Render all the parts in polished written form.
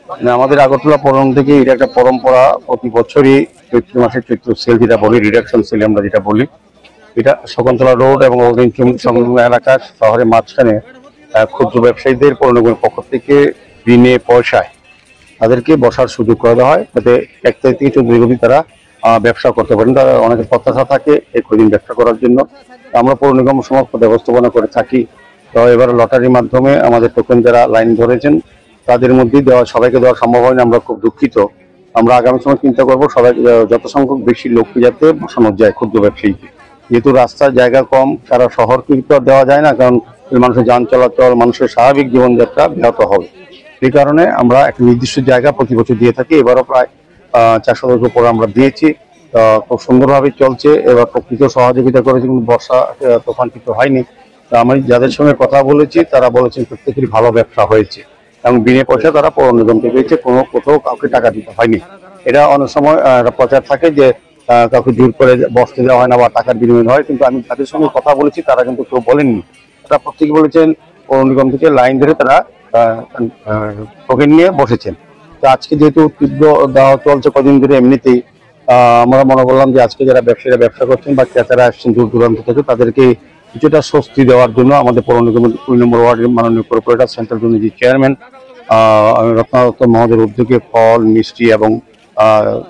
আমাদের আগরতলা পৌরম থেকে এটা একটা পরম্পরা, প্রতি বছরই চৈত্র মাসের চৈত্র সেল যেটা বলি, রিডাকশন সেল আমরা যেটা বলি, এটা শকুন্তলা রোড এবং সংলগ্ন এলাকা শহরের মাঝখানে ক্ষুদ্র ব্যবসায়ীদের পৌর নিগমের পক্ষ থেকে বিনে পয়সায় তাদেরকে বসার সুযোগ করে দেওয়া হয়, যাতে 1 তারিখ থেকে 14 অবধি তারা ব্যবসা করতে পারেন। তারা অনেকের প্রত্যাশা থাকে এই কদিন ব্যবসা করার জন্য। আমরা পৌর নিগম সমস্ত ব্যবস্থাপনা করে থাকি। তো এবার লটারির মাধ্যমে আমাদের টোকেন যারা লাইন ধরেছেন তাদের মধ্যেই সবাইকে দেওয়া সম্ভব হয়নি, আমরা খুব দুঃখিত। আমরা আগামী সময় চিন্তা করবো সবাই যত সংখ্যক বেশি লোককে যাতে বসানো যায় ক্ষুদ্র ব্যবসায়ীকে, যেহেতু রাস্তার জায়গা কম, সারা শহর কিন্তু আর দেওয়া যায় না, কারণ মানুষের যান চলাচল, মানুষের স্বাভাবিক জীবনযাত্রা ব্যাহত হবে। এই কারণে আমরা একটা নির্দিষ্ট জায়গা প্রতি বছর দিয়ে থাকি। এবারও প্রায় 400 উপর আমরা দিয়েছি। খুব সুন্দরভাবে চলছে। এবার প্রকৃত সহযোগিতা করেছে, কিন্তু বর্ষা তুফান কিছু হয়নি। আমি যাদের সঙ্গে কথা বলেছি তারা বলেছেন প্রত্যেকেরই ভালো ব্যবসা হয়েছে এবং বিনা পয়সা তারা পৌর নিগম থেকে পেয়েছে, কোথাও কাউকে টাকা দিতে হয়নি। এটা অনেক সময় প্রচার থাকে যে কাউকে জোর করে বসতে দেওয়া হয় না বা টাকার বিনিময় হয়, কিন্তু আমি তাদের সঙ্গে কথা বলেছি তারা কিন্তু কেউ বলেননি। তারা প্রত্যেকে বলেছেন পৌর নিগম থেকে লাইন ধরে তারা টোকেন নিয়ে বসেছেন। তো আজকে যেহেতু তীব্র দাওয়া চলছে কদিন ধরে, এমনিতেই আমরা মনে করলাম যে আজকে যারা ব্যবসায়ীরা ব্যবসা করছেন বা ক্রেতারা আসছেন দূর দূরান্ত থেকে, তাদেরকে কিছুটা স্বস্তি দেওয়ার জন্য আমাদের পৌর নিগমের 2 নম্বর ওয়ার্ডের মাননীয় কর্পোরেটর সেন্ট্রাল জোনের যে চেয়ারম্যান রত্নাদত্ত মহোদয়ের উদ্যোগে ফল, মিষ্টি এবং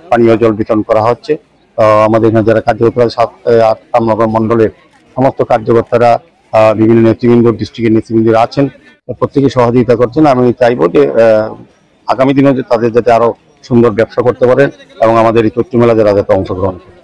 পানীয় জল বিতরণ করা হচ্ছে। আমাদের এখানে যারা কার্যকর্তা 7-8 নগর মন্ডলের সমস্ত কার্যকর্তারা, বিভিন্ন নেতৃবৃন্দ, ডিস্ট্রিক্টের নেতৃবৃন্দরা আছেন, প্রত্যেকে সহযোগিতা করছেন। আমি চাইবো যে আগামী দিনে তাদের যাতে আরো সুন্দর ব্যবসা করতে পারেন এবং আমাদের এই চৈত্র মেলা যারা যাতে অংশগ্রহণ করে।